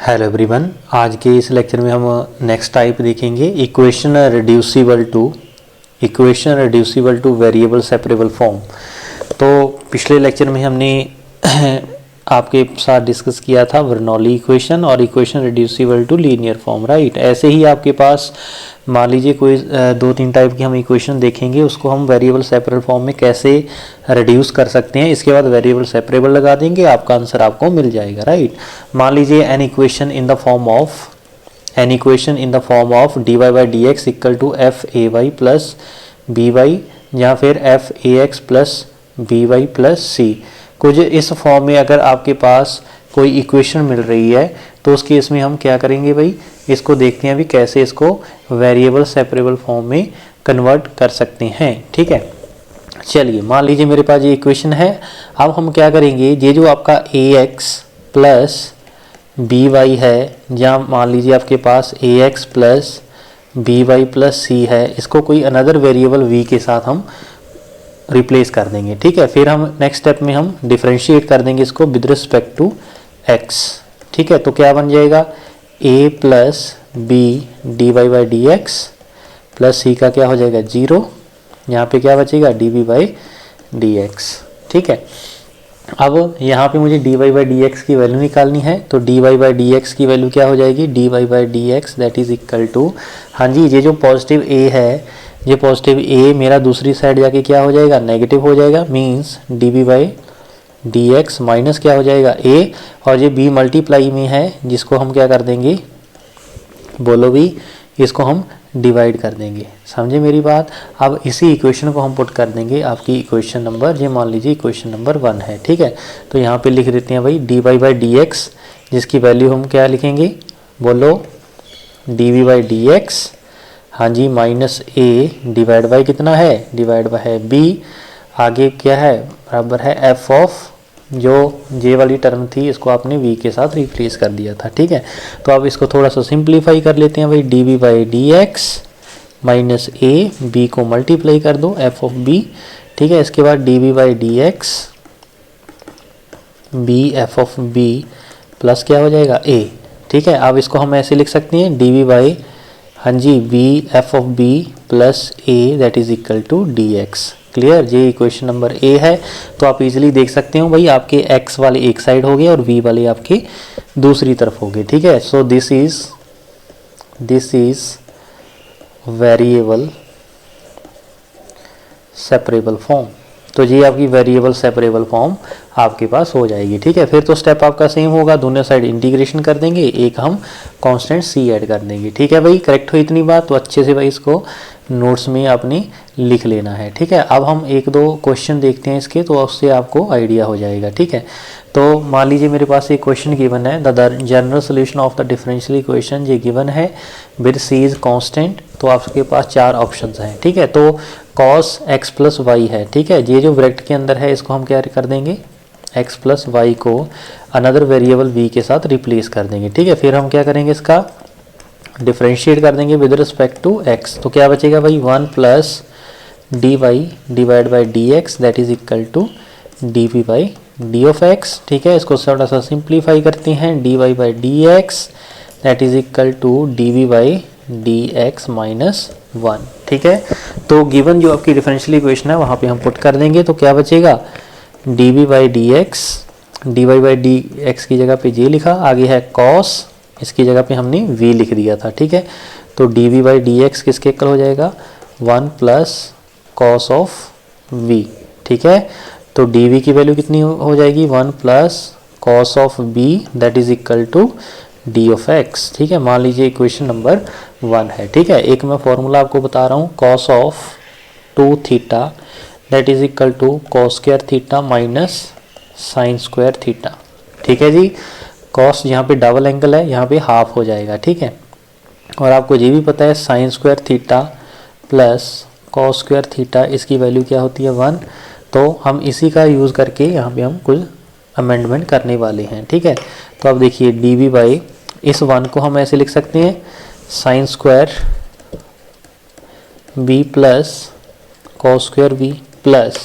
Hello everyone, आज के इस लेक्चर में हम नेक्स्ट टाइप देखेंगे equation reducible two variable separable form. तो पिछले लेक्चर में हमने आपके साथ डिस्कस किया था बर्नौली इक्वेशन और equation reducible to linear form, right. ऐसे ही आपके पास मान लीजिए कोई दो तीन टाइप की हम इक्वेशन देखेंगे, उसको हम वेरिएबल सेपरेबल फॉर्म में कैसे रिड्यूस कर सकते हैं। इसके बाद वेरिएबल सेपरेबल लगा देंगे, आपका आंसर आपको मिल जाएगा, राइट। मान लीजिए an equation in the form of dy by D X equal to F A Y plus B Y या फिर F A X plus B Y plus C. कुछ इस फॉर्म में अगर आपके पास कोई इक्वेशन मिल रही है तो उस केस में हम क्या करेंगे भाई, इसको देखते हैं अभी कैसे इसको वेरिएबल सेपरेबल फॉर्म में कन्वर्ट कर सकते हैं, ठीक है। चलिए मान लीजिए मेरे पास ये इक्वेशन है। अब हम क्या करेंगे, ये जो आपका A X plus B Y है, या मान लीजिए आपके पास A X plus B Y plus C है, इसको कोई अनदर वेरिएबल वी के साथ हम रिप्लेस कर देंगे, ठीक है। फिर हम नेक्स्ट स्टेप में हम डिफरेंशिएट कर देंगे इसको विद रिस्पेक्ट टू एक्स, ठीक है। तो क्या बन जाएगा, a plus B D Y by D X plus C का क्या हो जाएगा 0, यहाँ पे क्या बचेगा D B by D x, ठीक है। अब यहाँ पे मुझे D Y by D x की वैल्यू निकालनी है, तो D Y by D x की वैल्यू क्या हो जाएगी, D Y by D x that is equal to, हाँ जी, ये जो पॉजिटिव a है, ये पॉजिटिव a मेरा दूसरी साइड जाके क्या हो जाएगा, नेगेटिव हो जाएगा, means d B by D x minus क्या हो जाएगा a, और ये b मल्टीप्लाई में है जिसको हम क्या कर देंगे, बोलो भी, इसको हम डिवाइड कर देंगे, समझे मेरी बात। अब इसी इक्वेशन को हम पुट कर देंगे आपकी इक्वेशन नंबर, ये मान लीजिए इक्वेशन नंबर 1 है, ठीक है। तो यहाँ पे लिख देते हैं भाई d Y by D x, जिसकी वैल्यू हम क्या लिखेंगे, बोलो d we by D x, हाँ जी, माइनस ए डिवाइड बाई कितना है, डिवाइड बाई है बी, आगे क्या है, बराबर है एफ ऑफ जो जे वाली टर्म थी इसको आपने वी के साथ रिप्लेस कर दिया था, ठीक है। तो अब इसको थोड़ा सा सिंप्लीफाई कर लेते हैं भाई, d we by D x minus a, b को मल्टीप्लाई कर दो एफ ऑफ बी, ठीक है। इसके बाद d we by D x b F of B plus क्या हो जाएगा ए, ठीक है। अब इसको हम ऐसे लिख सकते हैं डी वी बाई, हाँ जी, B F of B plus A that is equal to D X, clear. ये इक्वेशन नंबर ए है। तो आप इजीली देख सकते हो भाई, आपके x वाले एक साइड हो गए और v वाले आपके दूसरी तरफ हो गए, ठीक है। So this is variable separable form. तो ये आपकी वेरिएबल सेपरेबल फॉर्म आपके पास हो जाएगी, ठीक है। फिर तो स्टेप आपका सेम होगा, दोनों साइड इंटीग्रेशन कर देंगे, एक हम कांस्टेंट c ऐड कर देंगे, ठीक है भाई। करेक्ट हो इतनी बात, तो अच्छे से भाई इसको नोट्स में आपने लिख लेना है, ठीक है। अब हम एक दो क्वेश्चन देखते हैं इसके, तो उससे आपको आइडिया हो जाएगा, ठीक है। तो मान लीजिए मेरे पास एक क्वेश्चन गिवन है, the general solution of the differential equation, ये गिवन है विद c इज कांस्टेंट। तो आपके पास चार ऑप्शंस हैं, ठीक है। तो कॉस एक्स प्लस वाई है, ठीक है। ये जो ब्रैकेट के अंदर है इसको हम क्या कर देंगे, x प्लस वाई को अनदर वेरिएबल v के साथ रिप्लेस कर देंगे, ठीक है। फिर हम क्या करेंगे, इसका डिफरेंशिएट कर देंगे विद रिस्पेक्ट टू x। तो क्या बचेगा भाई, 1 plus d y divide by D x that is equal to d we by d of x, ठीक है। इसको थोड़ा सा सिंप्लीफाई करते हैं, d Y by D x that is equal to d we by D x minus 1, ठीक है। तो गिवन जो आपकी डिफरेंशियल इक्वेशन है वहाँ पे हम पुट कर देंगे, तो क्या बचेगा, d we by D x, d Y by D x की जगह पे जे लिखा, आगे है कॉस, इसकी जगह पे हमने v लिख दिया था, ठीक है। तो d we by D x किसके इक्वल हो जाएगा, 1 प्लस कॉस ऑफ v, ठीक है। तो डी वी की वैल्यू कितनी हो जाएगी, 1 plus cos of b that is equal to d of x, ठीक है। मान लीजिए इक्वेशन नंबर 1 है, ठीक है। एक मैं फॉर्मूला आपको बता रहा हूँ, cos of 2 theta that is equal to cos square theta minus sine square theta, ठीक है जी। कॉस यहाँ पे डबल एंगल है, यहाँ पे हाफ हो जाएगा, ठीक है। और आपको ये भी पता है sign square theta plus cos square theta, इसकी वैल्यू क्या होती है 1। तो हम इसी का यूज़ करके यहाँ पे हम कुछ अमेंडमेंट करने वाले हैं, ठीक है। तो अब देखिए डी वी बाई, इस 1 को हम ऐसे लिख सकते हैं, sine square b plus cos square b plus,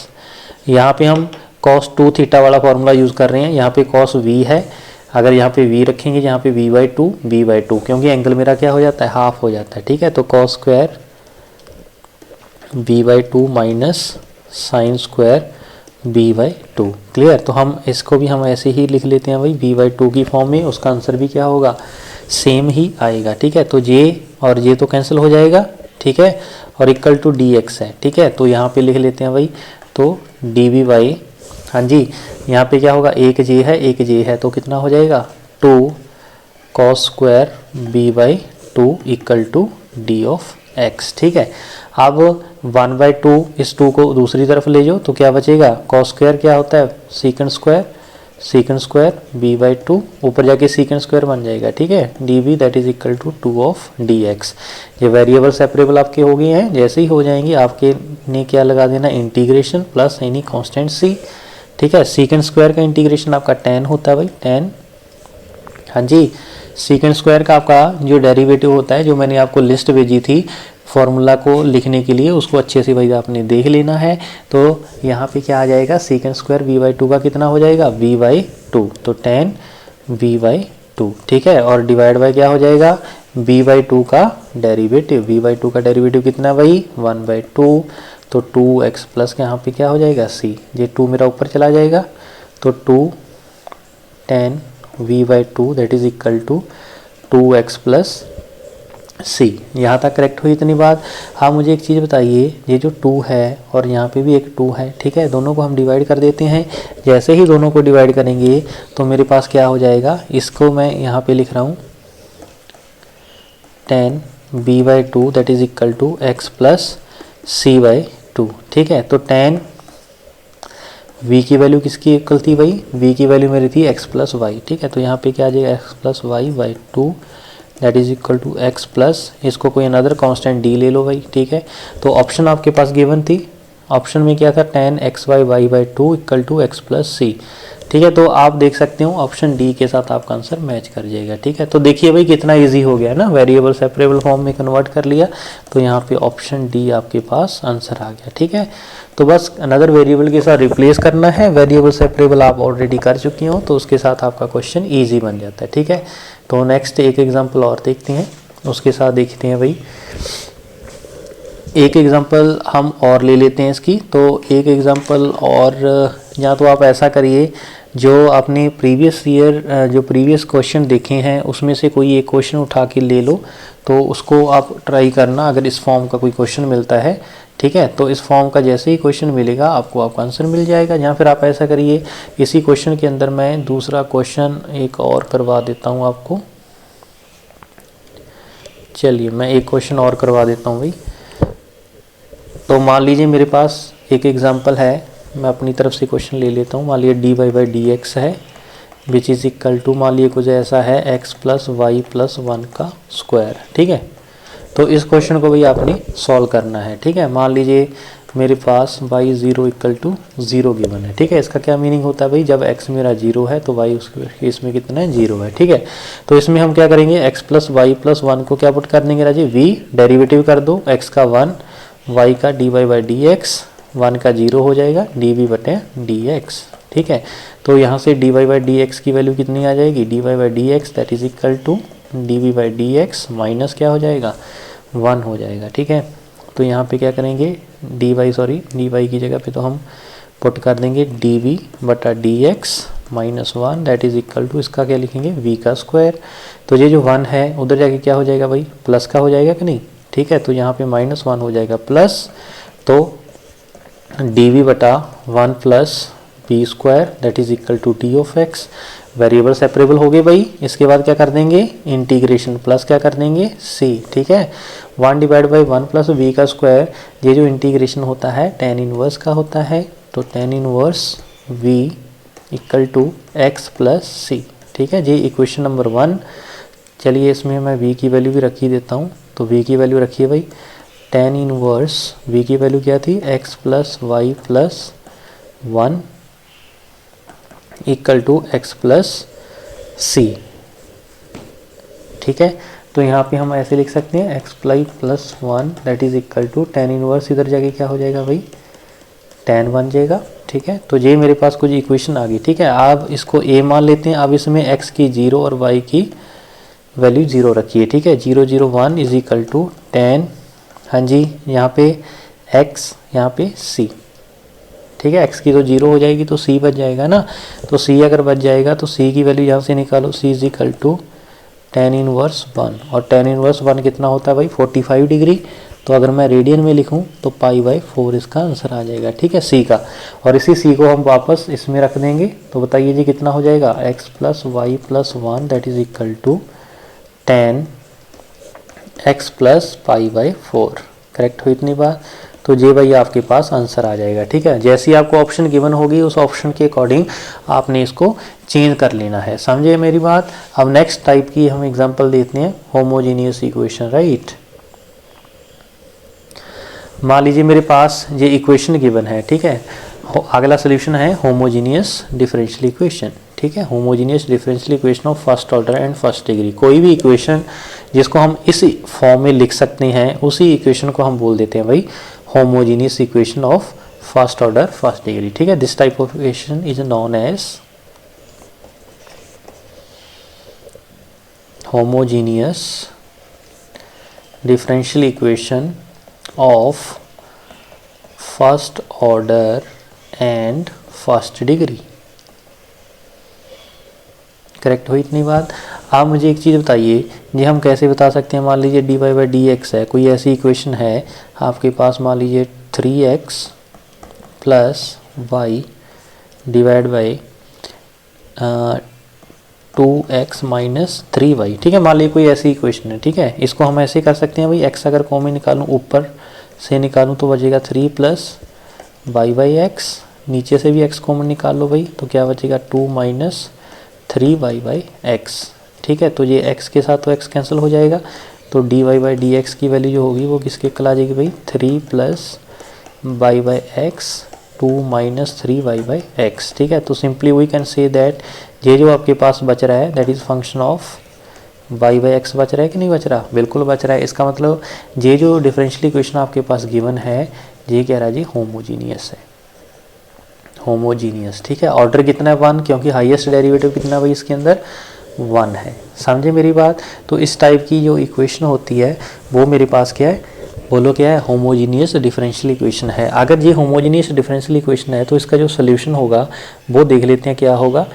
यहाँ पे हम cos 2 थीटा वाला फॉर्मूला यूज़ कर रहे हैं, यहाँ पे cos v है, अगर यहाँ पे v रखेंगे, यहाँ पे v/2 क्योंकि एंगल मेरा क्या हो जाता है, हाफ हो जाता है, ठीक है। तो cos square v/2 minus sine square v/2, clear. तो हम इसको भी हम ऐसे ही लिख लेते हैं भाई v/2 की फॉर्म में, उसका आंसर भी क्या होगा, सेम ही आएगा, ठीक है। तो j और j तो कैंसिल हो जाएगा, ठीक है, और इक्वल टू dx है, ठीक है। तो यहाँ पे लिख लेते हैं भाई, तो dv/, हाँ जी, यहाँ पे क्या होगा, एक j है तो कितना हो जाएगा 2 cos square b/2 equal to d of x, ठीक है। अब 1/2 इस 2 को दूसरी तरफ ले जाओ तो क्या बचेगा, cos स्क्वायर क्या होता है, सीकेंड स्क्वायर b/2, ऊपर जाके सीकेंड स्क्वायर बन जाएगा, ठीक है, dv that is equal to 2 of dx। ये वेरिएबल सेपरेबल आपके हो गए हैं, जैसे ही हो जाएंगे आपके ने क्या लगा देना, integration plus any constant c, ठीक है। सीकेंड स्क्वायर का इंटीग्रेशन आपका tan होता है भाई, tan, हाँ जी, सीकेंड स्क्वायर का आपका जो डेरिवेटिव होता है, जो मैंने आपको लिस्ट भेजी थी फॉर्मूला को लिखने के लिए, उसको अच्छे से भाई आपने देख लेना है। तो यहाँ पे क्या आ जाएगा, सीकेंड स्क्वायर v/2 का कितना हो जाएगा, v/2, तो tan v/2, ठीक है, और डिवाइड बाय क्या हो जाएगा, v/2 का डेरिवेटिव, v/2 का डेरिवेटिव कितना है भाई 1/2, तो 2x प्लस यहाँ पे क्या हो जाएगा c, ये 2 मेरा ऊपर चला जाएगा, तो 2 tan v/2 that is equal to 2x plus c। यहाँ तक करेक्ट हुई इतनी बात। हाँ मुझे एक चीज़ बताइए, ये जो 2 है और यहाँ पे भी एक 2 है, ठीक है, दोनों को हम डिवाइड कर देते हैं। जैसे ही दोनों को डिवाइड करेंगे तो मेरे पास क्या हो जाएगा, इसको मैं यहाँ पे लिख रहा हूँ tan b/2 that is equal to x plus c/2, ठीक है। तो tan v की वैल्यू किसकी इक्वल थी भाई, v की वैल्यू मेरी थी x प्लस वाई, ठीक है। तो यहाँ पे क्या आ जाएगा, x plus y/2 that is equal to x plus, इसको कोई अनदर कांस्टेंट d ले लो भाई, ठीक है। तो ऑप्शन आपके पास गिवन थी, ऑप्शन में क्या था, tan xy y/2 equal to x plus c, ठीक है। तो आप देख सकते हो ऑप्शन डी के साथ आपका आंसर मैच कर जाएगा, ठीक है। तो देखिए भाई कितना इजी हो गया ना, वेरिएबल सेपरेबल फॉर्म में कन्वर्ट कर लिया, तो यहाँ पे ऑप्शन डी आपके पास आंसर आ गया, ठीक है। तो बस अनदर वेरिएबल के साथ रिप्लेस करना है, वेरिएबल सेपरेबल आप ऑलरेडी कर चुकी हो, तो उसके साथ आपका क्वेश्चन ईजी बन जाता है, ठीक है। तो नेक्स्ट एक एग्जाम्पल और देखते हैं, उसके साथ देखते हैं भाई, एक एग्जांपल हम और ले लेते हैं इसकी। तो एक एग्जांपल और, या तो आप ऐसा करिए, जो आपने प्रीवियस ईयर जो प्रीवियस क्वेश्चन देखे हैं उसमें से कोई एक क्वेश्चन उठा के ले लो, तो उसको आप ट्राई करना, अगर इस फॉर्म का कोई क्वेश्चन मिलता है, ठीक है। तो इस फॉर्म का जैसे ही क्वेश्चन मिलेगा आपको आपका आंसर मिल जाएगा। या फिर आप ऐसा करिए, इसी क्वेश्चन के अंदर मैं दूसरा क्वेश्चन एक और करवा देता हूँ आपको। चलिए मैं एक क्वेश्चन और करवा देता हूँ भाई। तो मान लीजिए मेरे पास एक एग्जांपल है, मैं अपनी तरफ से क्वेश्चन ले लेता हूँ। मान लीजिए dy/dx है विच इज़ इक्वल टू, मान लीजिए कुछ ऐसा है x प्लस वाई प्लस 1 का स्क्वायर, ठीक है। तो इस क्वेश्चन को भी आपने सॉल्व करना है, ठीक है। मान लीजिए मेरे पास y0 इक्वल टू 0 गिवन है, ठीक है। इसका क्या मीनिंग होता है भाई, जब x मेरा 0 है तो y उसके इसमें कितना है 0 है, ठीक है। तो इसमें हम क्या करेंगे, x प्लस वाई प्लस 1 को क्या पुट कर देंगे राजी, v डेरिवेटिव कर दो, x का 1, y का dy/dx, 1 का 0 हो जाएगा, dv/dx, ठीक है। तो यहाँ से dy/dx की वैल्यू कितनी आ जाएगी, dy/dx that is equal to dv/dx minus क्या हो जाएगा 1 हो जाएगा, ठीक है। तो यहाँ पे क्या करेंगे, dy की जगह पे तो हम पुट कर देंगे dv/dx minus 1 that is equal to, इसका क्या लिखेंगे, v का स्क्वायर। तो ये जो 1 है उधर जाके क्या हो जाएगा भाई, प्लस का हो जाएगा कि नहीं, ठीक है। तो यहाँ पे -1 हो जाएगा प्लस, तो dv/1 plus b square that is equal to d of x। Variable separable हो गए भाई। इसके बाद क्या कर देंगे, इंटीग्रेशन प्लस क्या कर देंगे c, ठीक है। 1/1 प्लस v का स्क्वायर, ये जो इंटीग्रेशन होता है tan इनवर्स का होता है, तो tan inverse v equal to x plus c, ठीक है। ये इक्वेशन नंबर 1। चलिए इसमें मैं v की वैल्यू भी रख ही देता हूँ। तो v की वैल्यू रखिए भाई, tan इनवर्स v की वैल्यू क्या थी, x plus Y plus 1 equal to x plus c, ठीक है। तो यहाँ पे हम ऐसे लिख सकते हैं x plus 1 that is equal to tan inverse, इधर जाके क्या हो जाएगा भाई, tan बन जाएगा, ठीक है, तो ये मेरे पास कुछ इक्वेशन आ गई। ठीक है, आप इसको a मान लेते हैं। अब इसमें x की 0 और y की वैल्यू 0 रखिए। ठीक है, 0 0 1 इज इक्वल टू 10, हाँ जी, यहाँ पे x, यहाँ पे c। ठीक है, x की तो 0 हो जाएगी तो c बच जाएगा ना, तो c अगर बच जाएगा तो c की वैल्यू यहाँ से निकालो, c is equal to tan inverse 1, और tan इनवर्स 1 कितना होता है भाई 45 डिग्री। तो अगर मैं रेडियन में लिखूं तो π/4 इसका आंसर आ जाएगा। ठीक है, c का, और इसी c को हम वापस इसमें रख देंगे। तो बताइए जी कितना हो जाएगा, x + y + 1 that is equal to tan x + π/4। Correct हुई इतनी बात, तो ये भाई आपके पास आंसर आ जाएगा। ठीक है, जैसी आपको ऑप्शन गिवन होगी उस ऑप्शन के अकॉर्डिंग आपने इसको चेंज कर लेना है। समझे मेरी बात। अब नेक्स्ट टाइप की हम एग्जांपल देते हैं, होमोजीनियस इक्वेशन, राइट। मान लीजिए मेरे पास ये इक्वेशन गिवन है। ठीक है, अगला सोल्यूशन है होमोजीनियस डिफरेंशियल इक्वेशन। ठीक है, homogeneous differential equation of first order and first degree. कोई भी इक्वेशन जिसको हम इस फॉर्म में लिख सकते हैं उसी इक्वेशन को हम बोल देते हैं भाई homogeneous equation of first order first degree. ठीक है, this type of equation is known as homogeneous differential equation of first order and first degree. Correct हुई इतनी बात। आप मुझे एक चीज़ बताइए, ये हम कैसे बता सकते हैं। मान लीजिए dy/dx है, कोई ऐसी इक्वेशन है आपके पास, मान लीजिए 3x + y divide by 2x - 3y। ठीक है, मान लीजिए कोई ऐसी इक्वेशन है। ठीक है, इसको हम ऐसे कर सकते हैं भाई, x अगर कॉमन निकालूं, ऊपर से निकालूं तो बचेगा 3 + y/x, नीचे से भी x कॉमन निकाल लो भाई, तो क्या बचेगा 2 - 3y/x। ठीक है, तो ये x के साथ तो x कैंसिल हो जाएगा, तो dy/dx की वैल्यू जो होगी वो किसके कल आ जाएगी भाई 3 + y/x 2 - 3y/x। ठीक है, तो simply we can say that ये जो आपके पास बच रहा है that is function of y/x बच रहा है कि नहीं बच रहा, बिल्कुल बच रहा है। इसका मतलब ये जो डिफरेंशियल इक्वेशन आपके पास गिवन है ये कह रहा है जी होमोजीनियस है, होमोजीनियस। ठीक है, ऑर्डर कितना है 1, क्योंकि हाईएस्ट डेरिवेटिव कितना भाई इसके अंदर 1 है। समझे मेरी बात। तो इस टाइप की जो इक्वेशन होती है वो मेरे पास क्या है, बोलो क्या है, होमोजीनियस डिफरेंशियल इक्वेशन है। अगर ये होमोजीनियस डिफरेंशियल इक्वेशन है तो इसका जो सोल्यूशन होगा वो देख लेते हैं क्या होगा।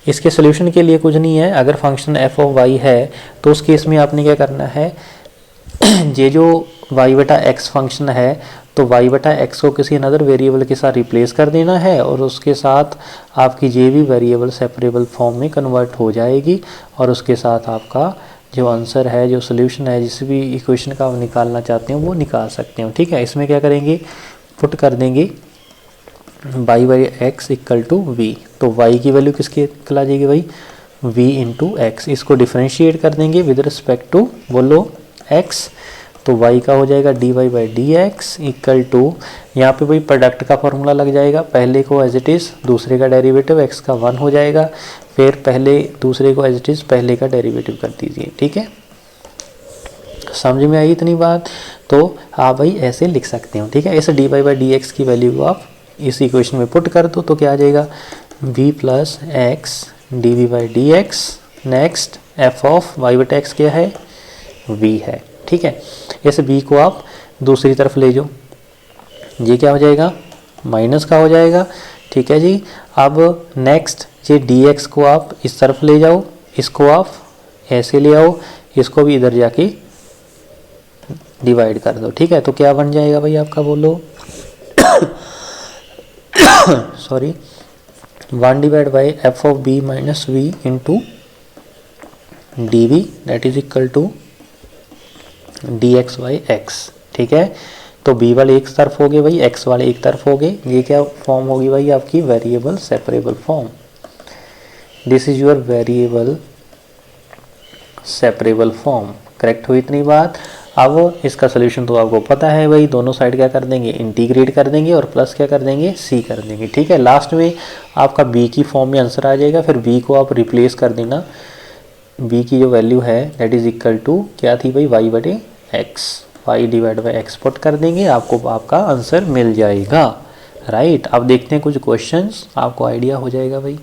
इसके सोल्यूशन के लिए कुछ नहीं है, अगर फंक्शन f(y) है तो उस केस में आपने क्या करना है, ये जो y/x फंक्शन है तो y/x को किसी अनदर वेरिएबल के साथ रिप्लेस कर देना है, और उसके साथ आपकी ये भी वेरिएबल सेपरेबल फॉर्म में कन्वर्ट हो जाएगी, और उसके साथ आपका जो आंसर है, जो सोल्यूशन है, जिस भी इक्वेशन का आप निकालना चाहते हो वो निकाल सकते हो। ठीक है, इसमें क्या करेंगे, पुट कर देंगे y/x = v, तो y की वैल्यू किसके निकल आ जाएगी भाई v × x। इसको डिफरेंशिएट कर देंगे विद रिस्पेक्ट टू, बोलो x, तो y का हो जाएगा dy/dx = यहाँ पे भाई प्रोडक्ट का फॉर्मूला लग जाएगा, पहले को एज इट इज़ दूसरे का डेरिवेटिव x का 1 हो जाएगा, फिर पहले दूसरे को एज इट इज़ पहले का डेरिवेटिव कर दीजिए। ठीक है, समझ में आई इतनी बात। तो आप भाई ऐसे लिख सकते हो। ठीक है, ऐसे dy/dx की वैल्यू को आप इस इक्वेशन में पुट कर दो तो क्या आ जाएगा v + x dv/dx। Next f of y/x क्या है, v है। ठीक है, इस v को आप दूसरी तरफ ले जाओ, ये क्या हो जाएगा माइनस का हो जाएगा। ठीक है जी, अब नेक्स्ट ये dx को आप इस तरफ ले जाओ, इसको आप ऐसे ले आओ, इसको भी इधर जाके डिवाइड कर दो। ठीक है, तो क्या बन जाएगा भाई आपका, बोलो sorry 1/f of b - v into dv that is equal to dx/x। ठीक है, तो b वाले एक तरफ हो गए भाई, x वाले एक तरफ हो गए, ये क्या फॉर्म होगी भाई आपकी variable separable form. This is your variable separable form. Correct हुई इतनी बात। अब इसका सोल्यूशन तो आपको पता है भाई, दोनों साइड क्या कर देंगे इंटीग्रेट कर देंगे और प्लस क्या कर देंगे c कर देंगे। ठीक है, लास्ट में आपका b की फॉर्म में आंसर आ जाएगा, फिर b को आप रिप्लेस कर देना, b की जो वैल्यू है दैट इज इक्वल टू क्या थी भाई y/x, y/x पुट कर देंगे, आपको आपका आंसर मिल जाएगा। राइट। अब देखते हैं कुछ क्वेश्चंस, आपको आइडिया हो जाएगा भाई।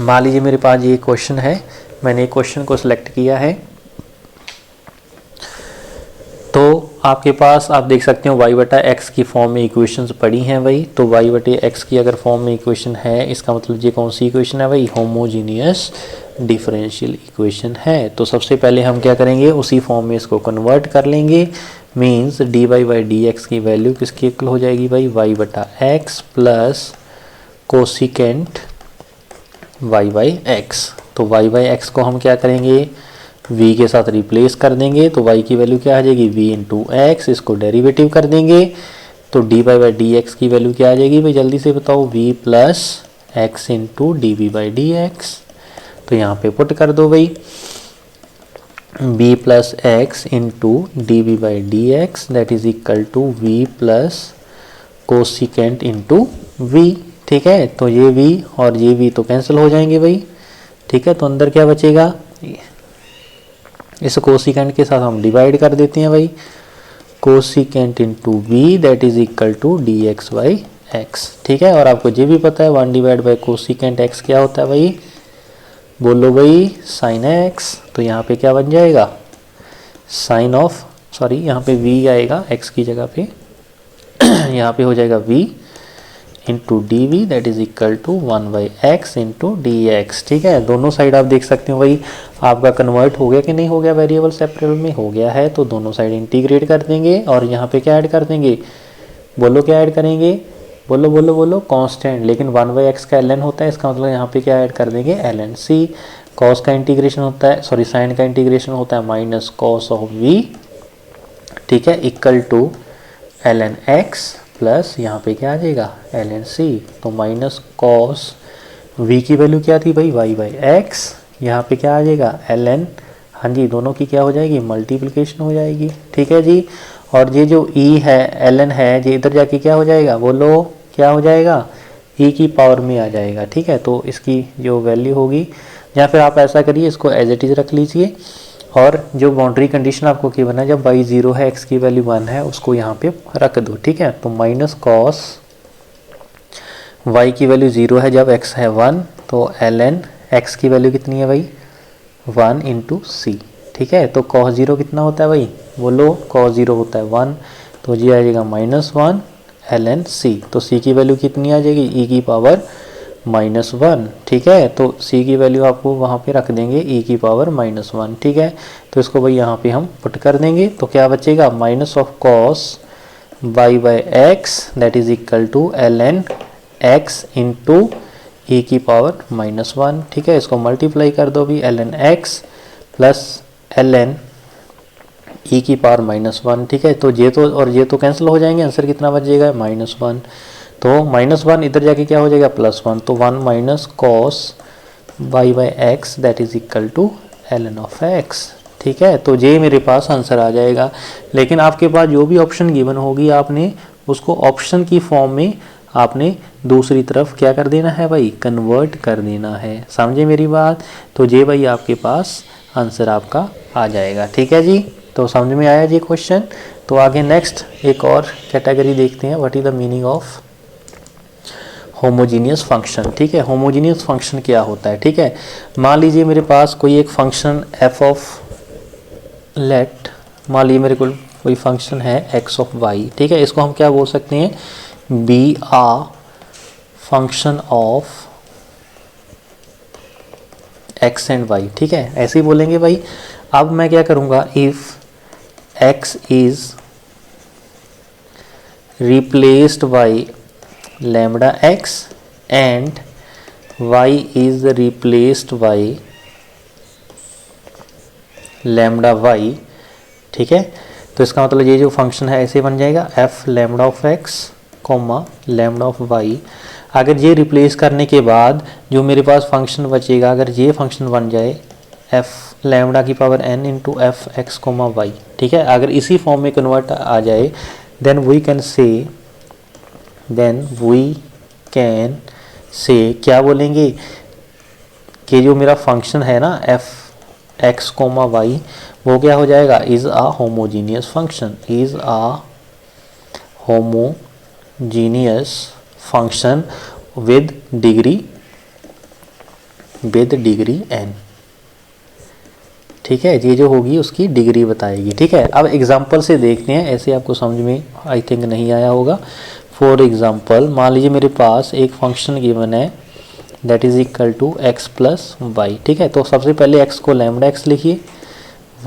मान लीजिए मेरे पास ये क्वेश्चन है, मैंने एक क्वेश्चन को सिलेक्ट किया है, तो आपके पास आप देख सकते हो y बटा एक्स की फॉर्म में इक्वेशंस पड़ी हैं भाई। तो y बटे एक्स की अगर फॉर्म में इक्वेशन है, इसका मतलब ये कौन सी इक्वेशन है भाई, होमोजीनियस डिफरेंशियल इक्वेशन है। तो सबसे पहले हम क्या करेंगे, उसी फॉर्म में इसको कन्वर्ट कर लेंगे। Means d Y by D x की वैल्यू किसकी इक्वल हो जाएगी भाई, y बटा x plus cosecant y by x. तो y बाई एक्स को हम क्या करेंगे, v के साथ रिप्लेस कर देंगे, तो y की वैल्यू क्या आ जाएगी, v इंटू एक्स। इसको डेरिवेटिव कर देंगे तो D Y by D x की वैल्यू क्या आ जाएगी भाई, जल्दी से बताओ, v plus x into d we by D x. तो यहाँ पे पुट कर दो भाई, b plus x into d we by D x that is equal to v plus cosecant into v। ठीक है, तो ये v और ये v तो कैंसिल हो जाएंगे भाई। ठीक है, तो अंदर क्या बचेगा, इस कोसिकेंट के साथ हम डिवाइड कर देते हैं भाई, cosecant into v that is equal to D x by x. ठीक है, और आपको ये भी पता है 1 डिवाइड बाई कोसिकेंट एक्स क्या होता है भाई, बोलो भाई, साइन एक्स। तो यहाँ पे क्या बन जाएगा, साइन ऑफ, सॉरी यहाँ पे v आएगा x की जगह पे यहाँ पे हो जाएगा v into d v that is equal to 1 by x into d x. ठीक है, दोनों साइड आप देख सकते हो भाई आपका कन्वर्ट हो गया कि नहीं हो गया, वेरिएबल सेपरेबल में हो गया है। तो दोनों साइड इंटीग्रेट कर देंगे और यहाँ पे क्या ऐड कर देंगे, बोलो क्या ऐड करेंगे, बोलो बोलो बोलो, कांस्टेंट। लेकिन 1 बाई एक्स का ln होता है, इसका मतलब यहाँ पे क्या ऐड कर देंगे, ln c। कॉस का इंटीग्रेशन होता है, सॉरी साइन का इंटीग्रेशन होता है माइनस कॉस ऑफ v। ठीक है, equal to ln x plus यहाँ पे क्या आ जाएगा, ln c। तो माइनस कॉस v की वैल्यू क्या थी भाई, y बाई एक्स, यहाँ पे क्या आ जाएगा ln, हाँ जी, दोनों की क्या हो जाएगी, मल्टीप्लिकेशन हो जाएगी। ठीक है जी, और ये जो e है, ln है, ये इधर जाके क्या हो जाएगा, बोलो क्या हो जाएगा, e की पावर में आ जाएगा। ठीक है, तो इसकी जो वैल्यू होगी, या फिर आप ऐसा करिए, इसको एज इट इज रख लीजिए, और जो बाउंड्री कंडीशन आपको की बना, जब y 0 है x की वैल्यू 1 है, उसको यहाँ पे रख दो। ठीक है, तो माइनस कॉस y की वैल्यू 0 है जब x है 1, तो ln x की वैल्यू कितनी है भाई, 1 इंटू सी। ठीक है, तो cos 0 कितना होता है भाई, बोलो cos 0 होता है 1, तो ये आ जाएगा -1 ln c। तो c की वैल्यू कितनी आ जाएगी, e की पावर -1। ठीक है, तो c की वैल्यू आपको वहाँ पे रख देंगे, e की पावर -1। ठीक है, तो इसको भाई यहाँ पे हम पुट कर देंगे, तो क्या बचेगा, minus of cos y by x that is equal to ln x into e की पावर -1। ठीक है, इसको मल्टीप्लाई कर दो भी, ln x plus ln e की पावर -1। ठीक है, तो ये तो और ये तो कैंसिल हो जाएंगे, आंसर कितना बच जाएगा, -1। तो -1 इधर जाके क्या हो जाएगा, +1, तो 1 minus cos y by x that is equal to ln of x। ठीक है, तो ये मेरे पास आंसर आ जाएगा। लेकिन आपके पास जो भी ऑप्शन गिवन होगी, आपने उसको ऑप्शन की फॉर्म में आपने दूसरी तरफ क्या कर देना है भाई, कन्वर्ट कर देना है। समझे मेरी बात, तो ये भाई आपके पास आंसर आपका आ जाएगा। ठीक है जी, तो समझ में आया जी क्वेश्चन। तो आगे नेक्स्ट एक और कैटेगरी देखते हैं, what is the meaning of homogeneous function. ठीक है, होमोजीनियस फंक्शन क्या होता है। ठीक है, मान लीजिए मेरे पास कोई एक फंक्शन f ऑफ लेट, मान लीजिए मेरे को कोई फंक्शन है x ऑफ y। ठीक है, इसको हम क्या बोल सकते हैं, be a function of x and y। ठीक है, ऐसे ही बोलेंगे भाई। अब मैं क्या करूँगा, if x is replaced by lambda x and y is replaced by lambda y। ठीक है, तो इसका मतलब ये जो फंक्शन है ऐसे बन जाएगा, f lambda of x comma lambda of y। अगर ये रिप्लेस करने के बाद जो मेरे पास फंक्शन बचेगा, अगर ये फंक्शन बन जाए f lambda की power n into f x comma y. ठीक है, अगर इसी फॉर्म में कन्वर्ट आ जाए, देन वी कैन से क्या बोलेंगे कि जो मेरा फंक्शन है ना f एक्स कोमा वाई, वो क्या हो जाएगा, is a homogeneous function, is a homogeneous function with degree n। ठीक है, ये जो होगी उसकी डिग्री बताएगी। ठीक है, अब एग्जांपल से देखते हैं, ऐसे आपको समझ में आई थिंक नहीं आया होगा। फॉर एग्जांपल मान लीजिए मेरे पास एक फंक्शन गिवन है that is equal to x plus y. ठीक है, तो सबसे पहले x को लैम्डा x लिखिए,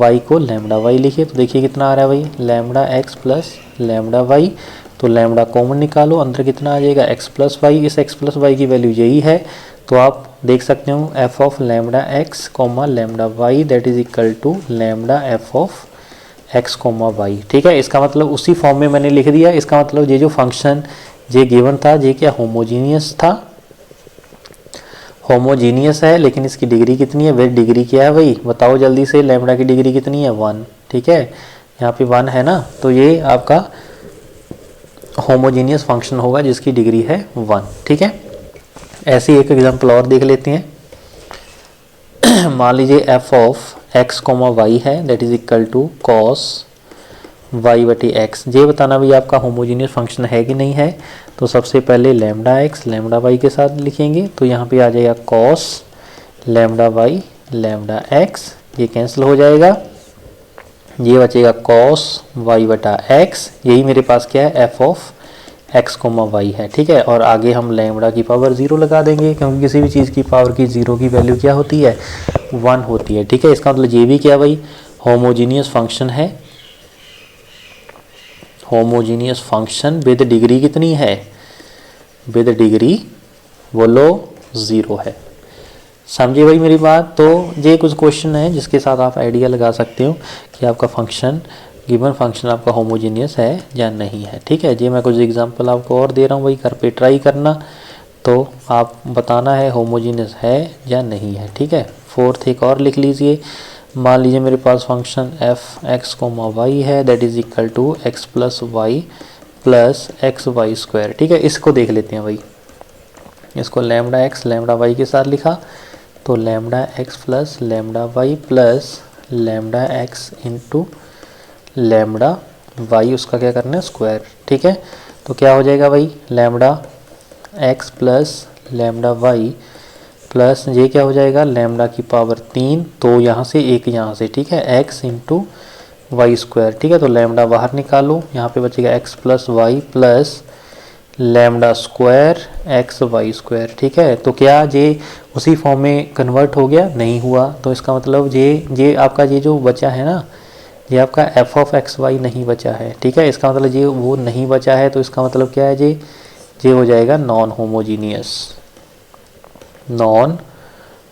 y को लैम्डा y लिखिए। तो देखिए कितना आ रहा है भाई, lambda x plus lambda y। तो लैम्डा कॉमन निकालो, अंदर कितना आ जाएगा x प्लस वाई। इस x प्लस वाई की वैल्यू यही है, तो आप देख सकते हो f of lambda x comma lambda y that is equal to lambda f of x comma y. ठीक है, इसका मतलब उसी फॉर्म में मैंने लिख दिया। इसका मतलब ये जो फंक्शन ये गिवन था ये क्या होमोजीनियस था, होमोजीनियस है, लेकिन इसकी डिग्री कितनी है, वे डिग्री क्या है भाई बताओ जल्दी से, लैम्डा की डिग्री कितनी है 1। ठीक है, यहाँ पे 1 है ना, तो ये आपका होमोजीनियस फंक्शन होगा जिसकी डिग्री है 1। ठीक है, ऐसी एक एग्जांपल और देख लेते हैं। मान लीजिए f of x comma Y है that is equal to cos Y बटी एक्स। ये बताना भी आपका होमोजीनियस फंक्शन है कि नहीं है। तो सबसे पहले लैम्डा x लैम्डा y के साथ लिखेंगे, तो यहाँ पे आ जाएगा cos lambda y lambda x, ये कैंसिल हो जाएगा, ये बचेगा कॉस y बटा x। यही मेरे पास क्या है f of x comma Y है। ठीक है, और आगे हम लैम्डा की पावर 0 लगा देंगे, क्योंकि किसी भी चीज़ की पावर की 0 की वैल्यू क्या होती है 1 होती है। ठीक है, इसका मतलब ये भी क्या भाई होमोजीनियस फंक्शन है, होमोजीनियस फंक्शन विद डिग्री कितनी है, विद डिग्री बोलो 0 है। समझिए भाई मेरी बात। तो ये कुछ क्वेश्चन है जिसके साथ आप आइडिया लगा सकते हो कि आपका फंक्शन गिवन फंक्शन आपका होमोजीनियस है या नहीं है। ठीक है, जी मैं कुछ एग्जांपल आपको और दे रहा हूँ भाई, घर पे ट्राई करना, तो आप बताना है होमोजीनियस है या नहीं है। ठीक है, फोर्थ एक और लिख लीजिए। मान लीजिए मेरे पास function F x comma Y है that is equal to X plus Y plus X Y square. ठीक है, इसको देख लेते हैं भाई, इसको लैम्डा एक्स लैम्डा वाई के साथ लिखा, तो lambda x plus lambda y plus lambda x into lambda y, उसका क्या करना है स्क्वायर। ठीक है, तो क्या हो जाएगा भाई lambda x plus lambda y plus ये क्या हो जाएगा लैम्डा की पावर 3, तो यहाँ से एक यहाँ से। ठीक है, एक्स इंटू वाई स्क्वायर। ठीक है, तो लैम्डा बाहर निकालो, यहाँ पे बचेगा x plus Y plus lambda square x Y square. ठीक है, तो क्या ये उसी फॉर्म में कन्वर्ट हो गया, नहीं हुआ। तो इसका मतलब ये आपका ये जो बचा है ना, ये आपका एफ ऑफ एक्स वाई नहीं बचा है। ठीक है, इसका मतलब ये वो नहीं बचा है, तो इसका मतलब क्या है ये हो जाएगा non homogeneous, non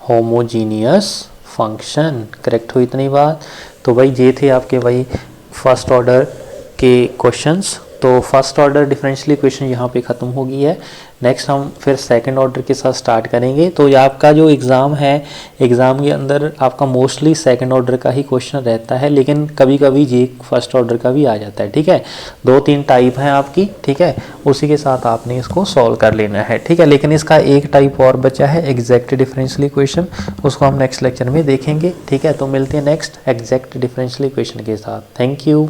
homogeneous function. Correct हुई इतनी बात। तो भाई ये थे आपके भाई फर्स्ट ऑर्डर के क्वेश्चंस। तो फर्स्ट ऑर्डर डिफरेंशियल इक्वेशन यहाँ पे ख़त्म हो गई है। नेक्स्ट हम फिर सेकंड ऑर्डर के साथ स्टार्ट करेंगे। तो ये आपका जो एग्ज़ाम है, एग्ज़ाम के अंदर आपका मोस्टली सेकंड ऑर्डर का ही क्वेश्चन रहता है, लेकिन कभी कभी ये फर्स्ट ऑर्डर का भी आ जाता है। ठीक है, 2-3 टाइप हैं आपकी। ठीक है, उसी के साथ आपने इसको सॉल्व कर लेना है। ठीक है, लेकिन इसका एक टाइप और बचा है एग्जैक्ट डिफरेंशियल इक्वेशन, उसको हम नेक्स्ट लेक्चर में देखेंगे। ठीक है, तो मिलते हैं नेक्स्ट एग्जैक्ट डिफरेंशियल इक्वेशन के साथ। Thank you.